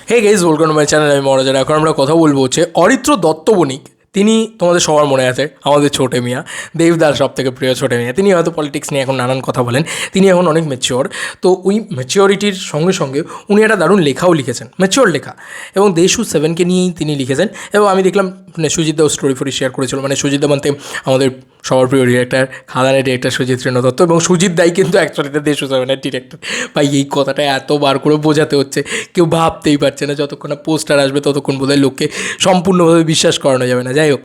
Hey guys, welcome to my channel. আমি মহারাজার। এখন আমরা কথা বলবো হচ্ছে অরিত্র দত্ত বণিক। তিনি তোমাদের সবার মনে আছে, আমাদের ছোটে মিয়া, দেবদার সব থেকে প্রিয় ছোটে মিয়া। তিনি হয়তো পলিটিক্স নিয়ে এখন নানান কথা বলেন। তিনি এখন অনেক ম্যাচিওর। তো ওই ম্যাচিওরিটির সঙ্গে সঙ্গে উনি একটা দারুণ লেখাও লিখেছেন, ম্যাচিওর লেখা, এবং দেশু সেভেনকে নিয়েই তিনি লিখেছেন। এবং আমি দেখলাম মানে সুজিত দাও স্টোরি ফোরি শেয়ার করেছিল, মানে সুজিত দা বলতে আমাদের সবার প্রিয় ডিরেক্টর, খাদানের ডিরেক্টর সুজিত রেণু দত্ত, এবং সুজিত দাই কিন্তু অ্যাকচুয়ালিতে দেশু সেভেনের ডিরেক্টর। ভাই এই কথাটা এতবার করে বোঝাতে হচ্ছে, কেউ ভাবতেই পারছে না। যতক্ষণ না পোস্টার আসবে ততক্ষণ বোধহয় লোককে সম্পূর্ণভাবে বিশ্বাস করানো যাবে না। যাই হোক,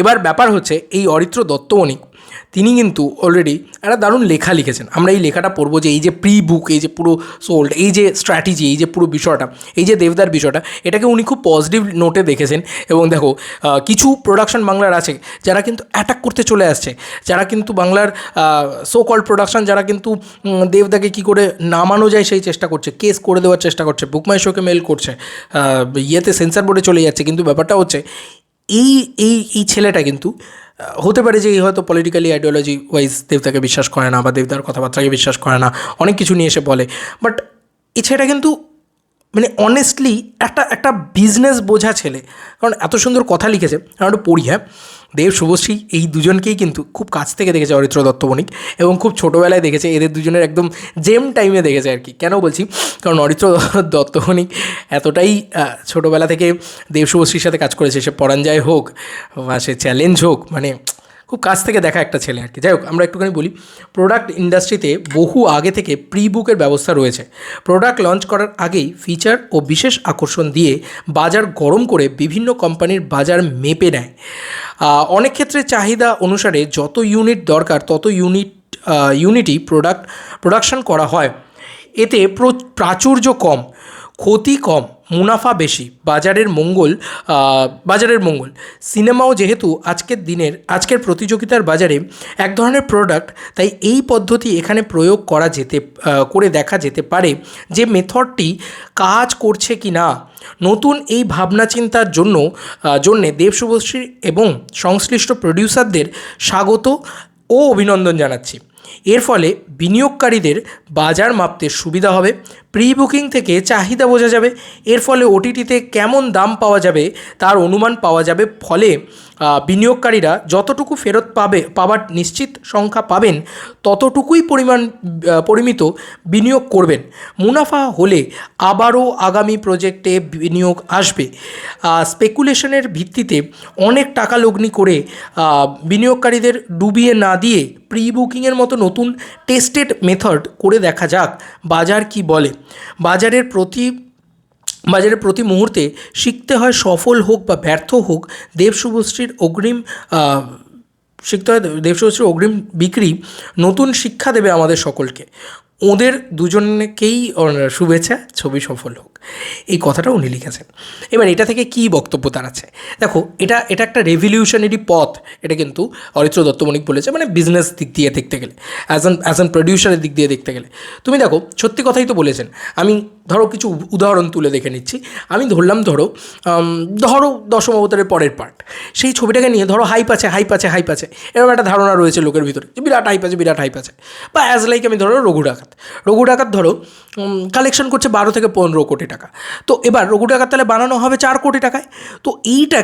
এবার ব্যাপার হচ্ছে এই অরিত্র দত্ত বণিক তিনি কিন্তু অলরেডি একটা দারুণ লেখা লিখেছেন। আমরা এই লেখাটা পড়বো যে এই যে প্রি বুক, এই যে পুরো সোল্ড, এই যে স্ট্র্যাটেজি, এই যে পুরো বিষয়টা, এই যে দেবদার বিষয়টা, এটাকে উনি খুব পজিটিভ নোটে দেখেছেন। এবং দেখো, কিছু প্রোডাকশন বাংলার আছে যারা কিন্তু অ্যাটাক করতে চলে আসছে, যারা কিন্তু বাংলার সো কল্ড প্রোডাকশন, যারা কিন্তু দেবদাকে কী করে নামানো যায় সেই চেষ্টা করছে, কেস করে দেওয়ার চেষ্টা করছে, বুকমাই শোকে মেল করছে, ইয়েতে সেন্সার বোর্ডে চলে যাচ্ছে। কিন্তু ব্যাপারটা হচ্ছে এই এই এই ছেলেটা কিন্তু হতে পারে যে এই হয়তো পলিটিক্যালি আইডিওলজি ওয়াইজ দেবদাকে বিশ্বাস করে না, বা দেবদার কথাবার্তাকে বিশ্বাস করে না, অনেক কিছু নিয়ে এসে বলে। বাট এই ছেলেটা কিন্তু মানে অনেস্টলি একটা একটা বিজনেস বোঝা ছেলে, কারণ এত সুন্দর কথা লিখেছে। আমরা একটু পড়ি। হ্যাঁ, দেব শুভশ্রী এই দুজনকেই কিন্তু খুব কাছ থেকে দেখেছে অরিত্র দত্ত বণিক, এবং খুব ছোটোবেলায় দেখেছে। এদের দুজনের একদম জেম টাইমে দেখেছে আর কি। কেন বলছি, কারণ অরিত্র দত্ত বণিক এতটাই ছোটোবেলা থেকে দেব শুভশ্রীর সাথে কাজ করেছে, সে পরাঞ্জয় হোক বা সে চ্যালেঞ্জ হোক, মানে খুব কাছ থেকে দেখা একটা ছেলে আর কি। যাই হোক, আমরা একটুখানি বলি। প্রোডাক্ট ইন্ডাস্ট্রিতে বহু আগে থেকে প্রি বুকের ব্যবস্থা রয়েছে। প্রোডাক্ট লঞ্চ করার আগেই ফিচার ও বিশেষ আকর্ষণ দিয়ে বাজার গরম করে বিভিন্ন কোম্পানির বাজার মেপে নেয়। অনেক ক্ষেত্রে চাহিদা অনুসারে যত ইউনিট দরকার তত ইউনিটই প্রোডাকশন করা হয়। এতে প্রাচুর্য কম, ক্ষতি কম, মুনাফা বেশি, বাজারের মঙ্গল। সিনেমাও যেহেতু আজকের প্রতিযোগিতার বাজারে এক ধরনের প্রোডাক্ট, তাই এই পদ্ধতি এখানে প্রয়োগ করে দেখা যেতে পারে যে মেথডটি কাজ করছে কি না। নতুন এই ভাবনা চিন্তার জন্যে দেব শুভশ্রী এবং সংশ্লিষ্ট প্রডিউসারদের স্বাগত ও অভিনন্দন জানাচ্ছি। এর ফলে বিনিয়োগকারীদের বাজার মাপতে সুবিধা হবে, প্রি বুকিং থেকে চাহিদা বোঝা যাবে, এর ফলে ওটিটিতে কেমন দাম পাওয়া যাবে তার অনুমান পাওয়া যাবে। ফলে বিনিয়োগকারীরা যতটুকু ফেরত পাবার নিশ্চিত সংখ্যা পাবেন, ততটুকুই পরিমিত বিনিয়োগ করবেন। মুনাফা হলে আবারও আগামী প্রজেক্টে বিনিয়োগ আসবে। স্পেকুলেশনের ভিত্তিতে অনেক টাকা লগ্নি করে বিনিয়োগকারীদের ডুবিয়ে না দিয়ে প্রি বুকিংয়ের মতো নতুন টেস্টেড মেথড করে দেখা যাক বাজার কি বলে। বাজারের প্রতি মুহূর্তে শিখতে হয়, সফল হোক বা ব্যর্থ হোক। দেব শুভশ্রীর অগ্রিম বিক্রি নতুন শিক্ষা দেবে আমাদের সকলকে। ওদের দুজনকেই শুভেচ্ছা, ছবি সফল হোক। এই কথাটা উনি লিখেছেন। এবার এটা থেকে কী বক্তব্য দাঁড়াচ্ছে দেখো, এটা একটা রেভলিউশনারি পথ। এটা কিন্তু অরিত্র দত্ত বণিক বলেছে, মানে বিজনেস দিক দিয়ে দেখতে গেলে, অ্যাজ অ্যান প্রডিউসারের দিক দিয়ে দেখতে গেলে। তুমি দেখো, সত্যি কথাই তো বলেছেন। আমি ধরো কিছু উদাহরণ তুলে দেখে নিচ্ছি। আমি ধরলাম, ধরো দশম অবতারের পরের পার্ট, সেই ছবিটাকে নিয়ে ধরো হাইপ আছে, এরকম একটা ধারণা রয়েছে লোকের ভিতরে যে বিরাট হাইপ আছে। বা অ্যাজ লাইক আমি ধরো রঘু ডাকাত ধরো কালেকশন করছে 12 থেকে 15 কোটি টাকা। তো এবার রঘু ডাকাত তাহলে বানানো হবে 4 কোটি টাকায়। তো এইটা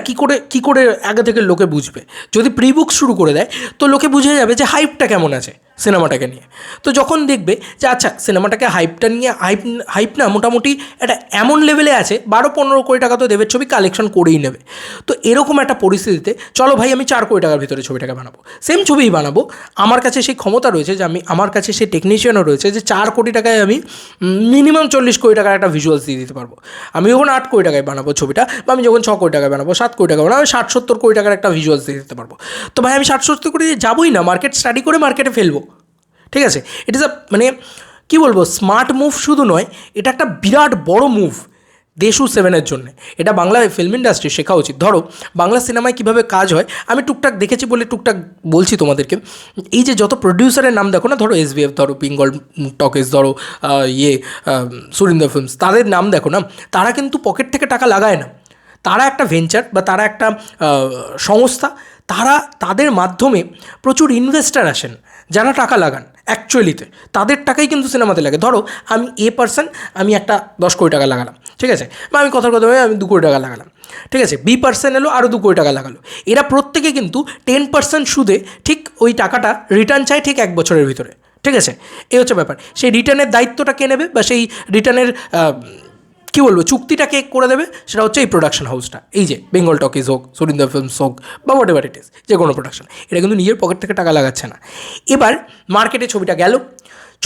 কী করে আগে থেকে লোকে বুঝবে? যদি প্রি বুক শুরু করে দেয় তো লোকে বুঝে যাবে যে হাইপটা কেমন আছে সিনেমাটাকে নিয়ে। তো যখন দেখবে যে আচ্ছা, সিনেমাটাকে হাইপ না মোটামুটি একটা এমন লেভেলে আছে, 12-15 কোটি টাকা তো দেবের ছবি কালেকশন করেই নেবে। তো এরকম একটা পরিস্থিতিতে চলো ভাই, আমি 4 কোটি টাকার ভিতরে ছবিটাকে বানাবো, সেম ছবিই বানাবো। আমার কাছে সেই ক্ষমতা রয়েছে, যে আমার কাছে সেই টেকনিশিয়ানও রয়েছে, যে 4 কোটি টাকায় আমি মিনিমাম 40 কোটি টাকার একটা ভিজুয়ালস দিয়ে দিতে পারবো। আমি যখন 8 কোটি টাকায় বানাবো ছবিটা, বা আমি যখন 6 কোটি টাকায় বানাবো, 7 কোটি টাকা বানাবো, আমি 60-70 কোটি টাকার একটা ভিজুয়ালস দিয়ে দিতে পারবো। তো ভাই আমি 60-70 কোটি যাবোই না, মার্কেট স্টাডি করে মার্কেটে ফেলবো। ঠিক আছে, ইট ইজ মানে কী বলবো, স্মার্ট মুভ শুধু নয়, এটা একটা বিরাট বড় মুভ দেশু সেভেনের জন্য। এটা বাংলা ফিল্ম ইন্ডাস্ট্রি শেখা উচিত। ধরো বাংলা সিনেমায় কীভাবে কাজ হয়, আমি টুকটাক দেখেছি বলে টুকটাক বলছি তোমাদেরকে। এই যে যত প্রডিউসারের নাম দেখো না, ধরো SBF, ধরো বেঙ্গল টকেজ, ধরো সুরিন্দর ফিল্মস, তাদের নাম দেখো না, তারা কিন্তু পকেট থেকে টাকা লাগায় না। তারা একটা ভেঞ্চার বা তারা একটা সংস্থা, তাদের মাধ্যমে প্রচুর ইনভেস্টার আসেন যারা টাকা লাগান। অ্যাকচুয়ালিতে তাদের টাকাই কিন্তু সিনেমাতে লাগে। ধরো আমি পার্সন, আমি একটা 10 কোটি টাকা লাগালাম, ঠিক আছে, বা আমি কথার কথা ভাবে আমি 2 কোটি টাকা লাগালাম, ঠিক আছে, বি পার্সন এলো আরও 2 কোটি টাকা লাগালো। এরা প্রত্যেকে কিন্তু 10% সুদে ঠিক ওই টাকাটা রিটার্ন চায় ঠিক 1 বছরের ভিতরে, ঠিক আছে। এই হচ্ছে ব্যাপার। সেই রিটার্নের দায়িত্বটা কে নেবে, বা সেই রিটার্নের কী বলবো চুক্তিটা কে করে দেবে, সেটা হচ্ছে এই প্রোডাকশন হাউসটা। এই যে বেঙ্গল টকিজ হোক, সুরিন্দর ফিল্মস হোক, বা হোয়াট এভার ইট ইজ, যে কোনো প্রোডাকশন, এটা কিন্তু নিজের পকেট থেকে টাকা লাগাচ্ছে না। এবার মার্কেটে ছবিটা গেল,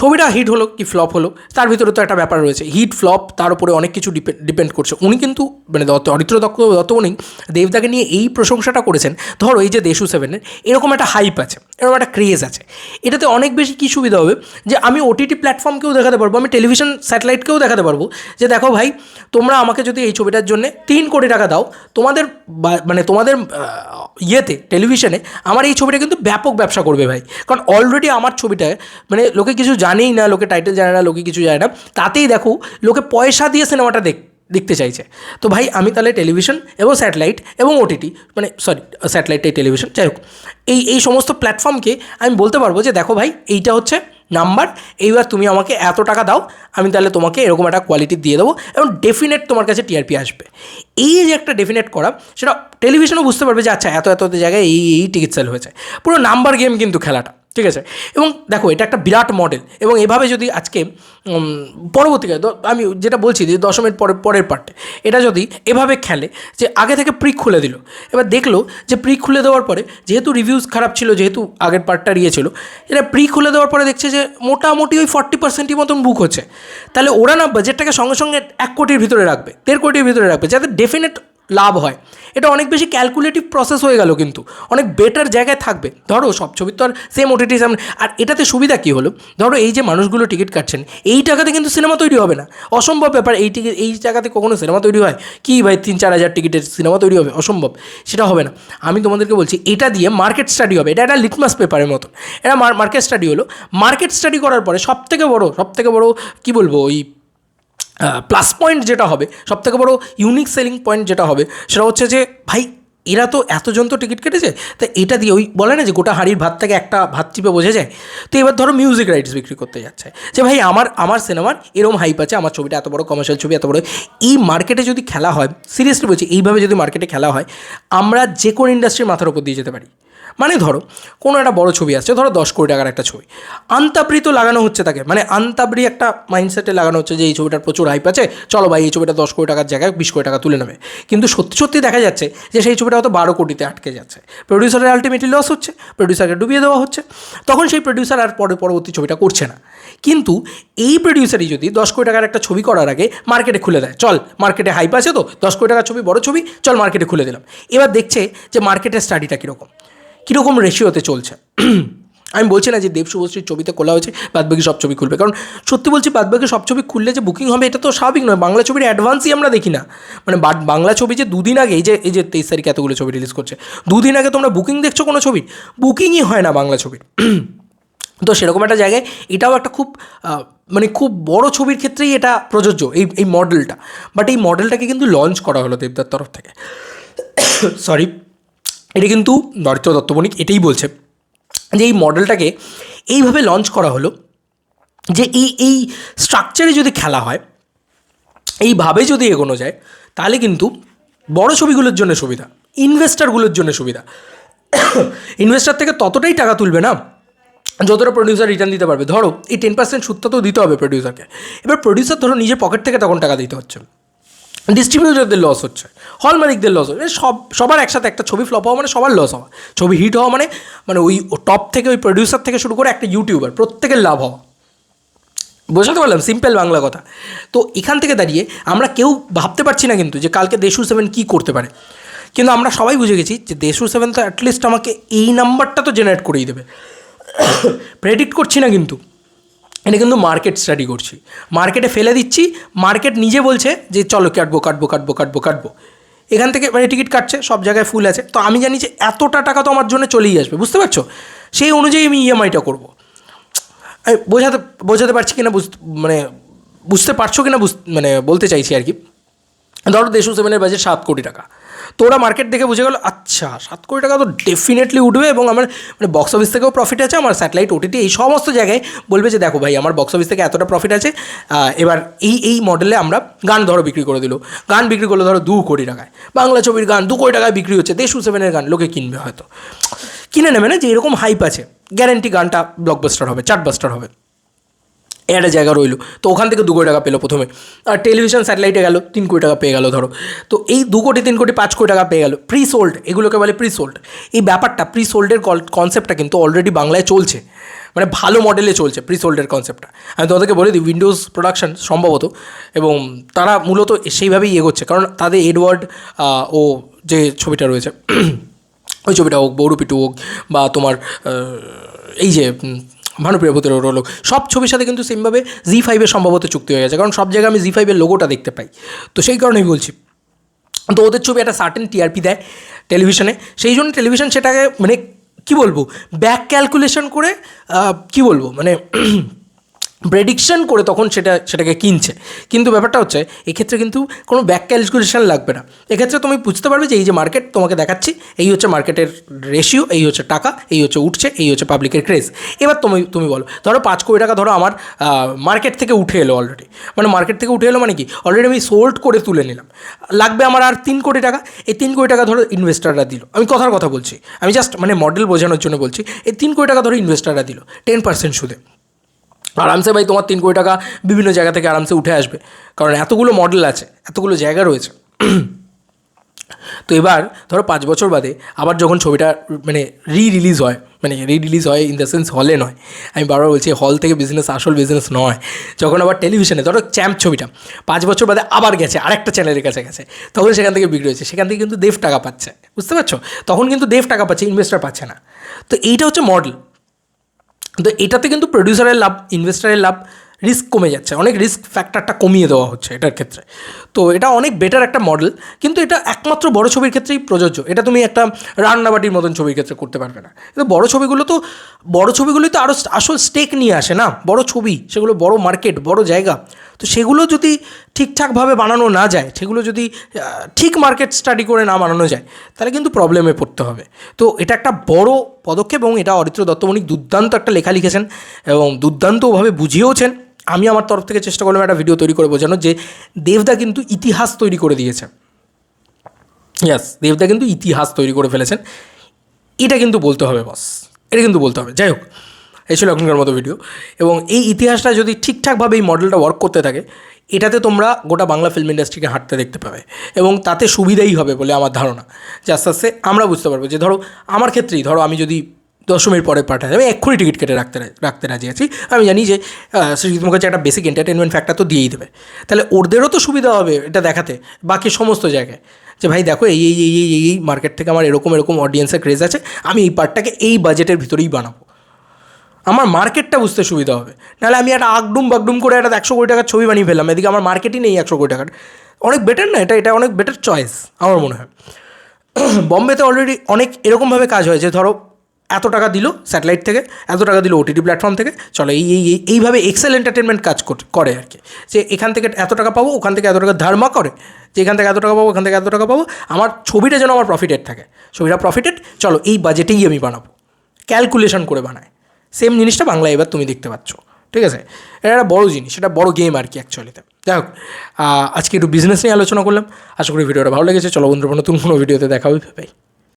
ছবিটা হিট হলো কি ফ্লপ হলো, তার ভিতরে তো একটা ব্যাপার রয়েছে, হিট ফ্লপ তার উপরে অনেক কিছু ডিপেন্ড করছে। উনি কিন্তু মানে অরিত্র দত্তবণী দেবদাকে নিয়ে এই প্রশংসাটা করেছেন, ধরো এই যে দেশু সেভেনের এরকম একটা হাইপ আছে, এরকম একটা ক্রেজ আছে, এটাতে অনেক বেশি কী সুবিধা হবে যে আমি ওটিটি প্ল্যাটফর্মকেও দেখাতে পারবো, আমি টেলিভিশন স্যাটেলাইটকেও দেখাতে পারবো যে দেখো ভাই, তোমরা আমাকে যদি এই ছবিটার জন্য 3 কোটি টাকা দাও, তোমাদের মানে তোমাদের ইয়েতে টেলিভিশনে আমার এই ছবিটা কিন্তু ব্যাপক ব্যবসা করবে ভাই। কারণ অলরেডি আমার ছবিটায় মানে লোকে কিছু জানেই না, লোকে টাইটেল জানে না, লোকে কিছু জানে না, তাতেই দেখো লোকে পয়সা দিয়ে সিনেমাটা দেখতে চাইছে। তো ভাই আমি তাহলে টেলিভিশন এবং স্যাটেলাইট এবং ওটিটি, মানে সরি স্যাটেলাইটটাই টেলিভিশন, যাই হোক, এই সমস্ত প্ল্যাটফর্মকে আমি বলতে পারবো যে দেখো ভাই এইটা হচ্ছে নাম্বার, এইবার তুমি আমাকে এত টাকা দাও, আমি তাহলে তোমাকে এরকম একটা কোয়ালিটি দিয়ে দেবো এবং ডেফিনেট তোমার কাছে টিআরপি আসবে। এই যে একটা ডেফিনেট করা, সেটা টেলিভিশনও বুঝতে পারবে যে আচ্ছা এত জায়গায় এই টিকিট সেল হয়েছে, পুরো নাম্বার গেম কিন্তু খেলাটা, ঠিক আছে। এবং দেখো এটা একটা বিরাট মডেল, এবং এভাবে যদি আজকে পরবর্তীকালে আমি যেটা বলছি যে 10 মিনিট পরের পার্টে এটা যদি এভাবে খেলে যে আগে থেকে প্রি খুলে দিল, এবার দেখলো যে প্রি খুলে দেওয়ার পরে যেহেতু রিভিউজ খারাপ ছিল, যেহেতু আগের পার্টটা ছিল, এটা প্রি খুলে দেওয়ার পরে দেখছে যে মোটামুটি ওই 40%ই মতন বুক হচ্ছে, তাহলে ওরা না বাজেটটাকে সঙ্গে সঙ্গে 1 কোটির ভিতরে রাখবে, 1.5 কোটির ভিতরে রাখবে, যাতে ডেফিনেট লাভ হয়। এটা অনেক বেশি ক্যালকুলেটিভ প্রসেস হয়ে গেল, কিন্তু অনেক বেটার জায়গায় থাকবে। ধরো সব ছবির তো আর সেম ওটিটি সামনে, আর এটাতে সুবিধা কী হলো, ধরো এই যে মানুষগুলো টিকিট কাটছেন, এই টাকাতে কিন্তু সিনেমা তৈরি হবে না, অসম্ভব ব্যাপার। এই টাকাতে কখনো সিনেমা তৈরি হয় কি ভাই? 3-4 হাজার টিকিটের সিনেমা তৈরি হবে? অসম্ভব, সেটা হবে না। আমি তোমাদেরকে বলছি এটা দিয়ে মার্কেট স্টাডি হবে, এটা একটা লিটমাস পেপারের মতো। এটা মার্কেট স্টাডি হলো, মার্কেট স্টাডি করার পরে সবথেকে বড় কী বলবো, ওই প্লাস পয়েন্ট যেটা হবে, সবথেকে বড় ইউনিক সেলিং পয়েন্ট যেটা হবে, সেটা হচ্ছে যে ভাই এরা তো এতজন তো টিকিট কেটেছে, তা এটা দিয়ে ওই বলে না যে গোটা হাঁড়ির ভাত থেকে একটা ভাত চিপে বোঝা যায়। তো এবার ধরো মিউজিক রাইটস বিক্রি করতে যাচ্ছে যে ভাই আমার সিনেমার এরকম হাইপ আছে, আমার ছবিটা এত বড় কমার্শিয়াল ছবি, এত বড়, এই মার্কেটে যদি খেলা হয়, সিরিয়াসলি বলছি, এইভাবে যদি মার্কেটে খেলা হয়, আমরা যে কোনো ইন্ডাস্ট্রির মাথার উপর দিয়ে যেতে পারি। মানে ধরো কোনো একটা বড় ছবি আসছে, ধরো 10 কোটি টাকার একটা ছবি, আন্তাবৃ তো লাগানো হচ্ছে তাকে, মানে আন্তাবৃ একটা মাইন্ডসেটে লাগানো হচ্ছে যে এই ছবিটার প্রচুর হাইপ আছে, চলো ভাই এই ছবিটা 10 কোটি টাকার জায়গায় 20 কোটি টাকা তুলে নেবে। কিন্তু সত্যি দেখা যাচ্ছে যে সেই ছবিটা হয়তো 12 কোটিতে আটকে যাচ্ছে, প্রডিউসারের আলটিমেটলি লস হচ্ছে, প্রডিউসারকে ডুবিয়ে দেওয়া হচ্ছে, তখন সেই প্রডিউসার আর পরবর্তী ছবিটা করছে না। কিন্তু এই প্রডিউসারই যদি 10 কোটি টাকার একটা ছবি করার আগে মার্কেটে খুলে দেয়, চল মার্কেটে হাইপ আছে তো 10 কোটি টাকার ছবি, বড় ছবি, চল মার্কেটে খুলে দিলাম, এবার দেখছে যে মার্কেটের স্টাডিটা কীরকম রেশিওতে চলছে। আমি বলছি না যে দেব শুভশ্রীর ছবিতে খোলা হয়েছে বাদবাকি সব ছবি খুলবে, কারণ সত্যি বলছি বাদবাকি সব ছবি খুললে যে বুকিং হবে এটা তো স্বাভাবিক নয়। বাংলা ছবির অ্যাডভান্সই আমরা দেখি না, মানে বাংলা ছবি যে 2 দিন আগে এই যে 23 তারিখে এতগুলো ছবি রিলিজ করছে, 2 দিন আগে তোমরা বুকিং দেখছো কোনো ছবির? বুকিংই হয় না বাংলা ছবির। তো সেরকম একটা জায়গায় এটাও একটা মানে খুব বড় ছবির ক্ষেত্রেই এটা প্রযোজ্য, এই মডেলটা। বাট এই মডেলটাকে কিন্তু লঞ্চ করা হলো দেবদার তরফ থেকে, সরি, এটা কিন্তু অরিত্র দত্তবণিক এটাই বলছে যে এই মডেলটাকে এইভাবে লঞ্চ করা হলো যে এই স্ট্রাকচারে যদি খেলা হয়, এইভাবে যদি এগোনো যায়, তাহলে কিন্তু বড় ছবিগুলোর জন্য সুবিধা, ইনভেস্টারগুলোর জন্য সুবিধা। ইনভেস্টার থেকে ততটাই টাকা তুলবে না যতটা প্রডিউসার রিটার্ন দিতে পারবে। ধরো এই 10% সুদটা তো দিতে হবে প্রডিউসারকে, এবার প্রডিউসার ধরো নিজের পকেট থেকে তখন টাকা দিতে হচ্ছে, ডিস্ট্রিবিউটরদের লস হচ্ছে, হল মালিকদের লস হচ্ছে, সবার একসাথে একটা ছবি ফ্লপ হওয়া মানে সবার লস হওয়া, ছবি হিট হওয়া মানে ওই টপ থেকে ওই প্রডিউসার থেকে শুরু করে একটা ইউটিউবার প্রত্যেকের লাভ হওয়া। বোঝাতে পারলাম সিম্পল বাংলা কথা। তো এখান থেকে দাঁড়িয়ে আমরা কেউ ভাবতে পারছি না কিন্তু যে কালকে দেশু 7 কী করতে পারে, কিন্তু আমরা সবাই বুঝে গেছি যে দেশু 7 তো অ্যাটলিস্ট আমাকে এই নাম্বারটা তো জেনারেট করেই দেবে। প্রেডিক্ট করছি না কিন্তু, এটা কিন্তু মার্কেট স্টাডি করছি, মার্কেটে ফেলে দিচ্ছি, মার্কেট নিজে বলছে যে চলো কাটবো। এখান থেকে মানে টিকিট কাটছে, সব জায়গায় ফুল আছে, তো আমি জানি যে এতটা টাকা তো আমার জন্য চলেই আসবে, বুঝতে পারছো? সেই অনুযায়ী আমি ইএমআইটা করবো। আমি বোঝাতে পারছি কিনা, মানে বুঝতে পারছো কিনা মানে বলতে চাইছি আর কি। ধরো দেশু সেভেনের বাজেট 7 কোটি টাকা, তো ওরা মার্কেট দেখে বুঝে গেল আচ্ছা 7 কোটি টাকা তো ডেফিনেটলি উঠবে এবং আমার মানে বক্স অফিস থেকেও প্রফিট আছে, আমার স্যাটেলাইট ওটিটি এই সমস্ত জায়গায় বলবে যে দেখো ভাই আমার বক্স অফিস থেকে এতটা প্রফিট আছে, এবার এই মডেলে আমরা গান ধরো বিক্রি করে দিল, গান বিক্রি করলো ধরো 2 কোটি টাকায়, বাংলা ছবির গান 2 কোটি টাকায় বিক্রি হচ্ছে, দেশু সেভেনের গান লোকে কিনবে, হয়তো কিনে নেবে না, যে এরকম হাইপ আছে গ্যারেন্টি গানটা ব্লকবাস্টার হবে, চার্টবাস্টার হবে, একটা জায়গা রইলো, তো ওখান থেকে 2 কোটি টাকা পেলো প্রথমে, আর টেলিভিশন স্যাটেলাইটে গেল 3 কোটি টাকা পেয়ে গেল ধরো, তো এই 2 কোটি 3 কোটি 5 কোটি টাকা পেয়ে গেল, প্রি সোল্ড, এগুলোকে বলে প্রি সোল্ড। এই ব্যাপারটা প্রি সোল্ডের কনসেপ্টটা কিন্তু অলরেডি বাংলায় চলছে, মানে ভালো মডেলে চলছে প্রি সোল্ডের কনসেপ্টটা। আমি তোমাদেরকে বলে দিই উইন্ডোজ প্রোডাকশন সম্ভবত, এবং তারা মূলত সেইভাবেই এগোচ্ছে, কারণ তাদের এডওয়ার্ড ও যে ছবিটা রয়েছে ওই ছবিটা হোক, বৌরুপিটু হোক, বা তোমার এই যে ভানুপ্রিয়া ভূতের রোলক, সব ছবির সাথে কিন্তু সেমভাবে জি5-এর সম্ভবত চুক্তি হয়ে গেছে, কারণ সব জায়গায় আমি জি5-এর লোগোটা দেখতে পাই, তো সেই কারণেই বলছি। তো ওদের ছবি একটা সার্টেন টিআরপি দেয় টেলিভিশনে, সেই জন্য টেলিভিশন সেটাকে মানে কী বলবো ব্যাক ক্যালকুলেশন করে কী বলবো মানে প্রেডিকশন করে তখন সেটাকে কিনছে। কিন্তু ব্যাপারটা হচ্ছে এক্ষেত্রে কিন্তু কোনো ব্যাক ক্যালকুলেশন লাগবে না, এক্ষেত্রে তুমি বুঝতে পারবে যে এই যে মার্কেট তোমাকে দেখাচ্ছি, এই হচ্ছে মার্কেটের রেশিও, এই হচ্ছে টাকা, এই হচ্ছে উঠছে, এই হচ্ছে পাবলিকের ক্রেজ। এবার তুমি বলো ধরো 5 কোটি টাকা ধরো আমার মার্কেট থেকে উঠে এলো অলরেডি, মানে মার্কেট থেকে উঠে এলো মানে কি অলরেডি আমি সোল্ড করে তুলে নিলাম, লাগবে আমার আর 3 কোটি টাকা, এই 3 কোটি টাকা ধরো ইনভেস্টাররা দিল, আমি কথার কথা বলছি, আমি জাস্ট মানে মডেল বোঝানোর জন্য বলছি, এই 3 কোটি টাকা ধরো ইনভেস্টাররা দিল 10% সুদে, আরামসে ভাই তোমার 3 কোটি টাকা বিভিন্ন জায়গা থেকে আরামসে উঠে আসবে, কারণ এতগুলো মডেল আছে, এতগুলো জায়গা রয়েছে। তো এবার ধরো 5 বছর বাদে আবার যখন ছবিটা মানে রিলিজ হয়, মানে রিলিজ হয় ইন দ্য সেন্স হলে নয়, আমি বারবার বলছি হল থেকে বিজনেস আসল বিজনেস নয়, যখন আবার টেলিভিশনে ধরো চ্যাম্প ছবিটা 5 বছর বাদে আবার গেছে আরেকটা চ্যানেলের কাছে গেছে, তখন সেখান থেকে বিক্রি হয়েছে, সেখান থেকে কিন্তু দেব টাকা পাচ্ছে, বুঝতে পারছো, তখন কিন্তু দেব টাকা পাচ্ছে, ইনভেস্টার পাচ্ছে না। তো এইটা হচ্ছে মডেল। তো এটাতে কিন্তু প্রডিউসারের লাভ, ইনভেস্টারের লাভ, রিস্ক কমে যাচ্ছে, অনেক রিস্ক ফ্যাক্টরটা কমিয়ে দেওয়া হচ্ছে এটার ক্ষেত্রে। তো এটা অনেক বেটার একটা মডেল, কিন্তু এটা একমাত্র বড় ছবির ক্ষেত্রেই প্রযোজ্য, এটা তুমি একটা রান্নাবাটির মতন ছবির ক্ষেত্রে করতে পারবে না। কিন্তু বড় ছবিগুলোই তো আরও আসল স্টেক নিয়ে আসে না, বড় ছবি, সেগুলো বড় মার্কেট, বড় জায়গা, তো সেগুলো যদি ঠিকঠাকভাবে বানানো না যায়, সেগুলো যদি ঠিক মার্কেট স্টাডি করে না বানানো যায়, তাহলে কিন্তু প্রবলেমে পড়তে হবে। তো এটা একটা বড় পদক্ষেপ, এবং এটা অরিত্র দত্ত বণিক দুর্দান্ত একটা লেখা লিখেছেন এবং দুর্দান্তভাবে বুঝিয়েওছেন। আমি আমার তরফ থেকে চেষ্টা করলাম একটা ভিডিও তৈরি করে বোঝানোর, যে দেবদা কিন্তু ইতিহাস তৈরি করে দিয়েছে, ইয়াস দেবদা কিন্তু ইতিহাস তৈরি করে ফেলেছেন, এটা কিন্তু বলতে হবে বস, এটা কিন্তু বলতে হবে। যাই হোক, এই ছিল এখনকার মতো ভিডিও, এবং এই ইতিহাসটা যদি ঠিকঠাকভাবে এই মডেলটা ওয়ার্ক করতে থাকে, এটাতে তোমরা গোটা বাংলা ফিল্ম ইন্ডাস্ট্রিকে হাঁটতে দেখতে পাবে, এবং তাতে সুবিধাই হবে বলে আমার ধারণা, যে আস্তে আস্তে আমরা বুঝতে পারবো যে ধরো আমার ক্ষেত্রেই ধরো আমি যদি দশমীর পরে পাঠাই, আমি এক্ষুনি টিকিট কেটে রাখতে রাজি আছি, আমি জানি যে সৃজিত মুখার্জি একটা বেসিক এন্টারটেনমেন্ট ফ্যাক্টর তো দিয়েই দেবে, তাহলে ওদেরও তো সুবিধা হবে এটা দেখাতে বাকি সমস্ত জায়গায়, যে ভাই দেখো এই মার্কেট থেকে আমার এরকম অডিয়েন্সের ক্রেজ আছে, আমি এই পার্টটাকে এই বাজেটের ভিতরেই বানাবো, আমার মার্কেটটা বুঝতে সুবিধা হবে। নাহলে আমি একটা বাগডুম করে একটা 100 কোটি টাকার ছবি বানিয়ে ফেললাম, এদিকে আমার মার্কেটই নেই 100 কোটি টাকার, অনেক বেটার না এটা অনেক বেটার চয়েস আমার মনে হয়। বম্বেতে অলরেডি অনেক এরকমভাবে কাজ হয়, যে ধরো এত টাকা দিল স্যাটেলাইট থেকে, এত টাকা দিল ওটিটি প্ল্যাটফর্ম থেকে, চলো এইভাবে এক্সেল এন্টারটেনমেন্ট কাজ করে আর কি, যে এখান থেকে এত টাকা পাবো, ওখান থেকে এত টাকা ধারমা করে, যে এখান থেকে এত টাকা পাবো, ওখান থেকে এত টাকা পাবো, আমার ছবিটা যেন আমার প্রফিটেড থাকে, ছবিটা প্রফিটেড, চলো এই বাজেটেই আমি বানাবো, ক্যালকুলেশন করে বানায়। সেম জিনিসটা বাংলায় এবার তুমি দেখতে পাচ্ছ, ঠিক আছে, এটা একটা বড়ো জিনিস, এটা বড়ো গেম আর কি অ্যাকচুয়ালিতে। যাই হোক, আজকে একটু বিজনেস নিয়ে আলোচনা করলাম, আশা করি ভিডিওটা ভালো লেগেছে। চলো বন্ধুরা, নতুন কোনো ভিডিওতে দেখা হবে, বাই।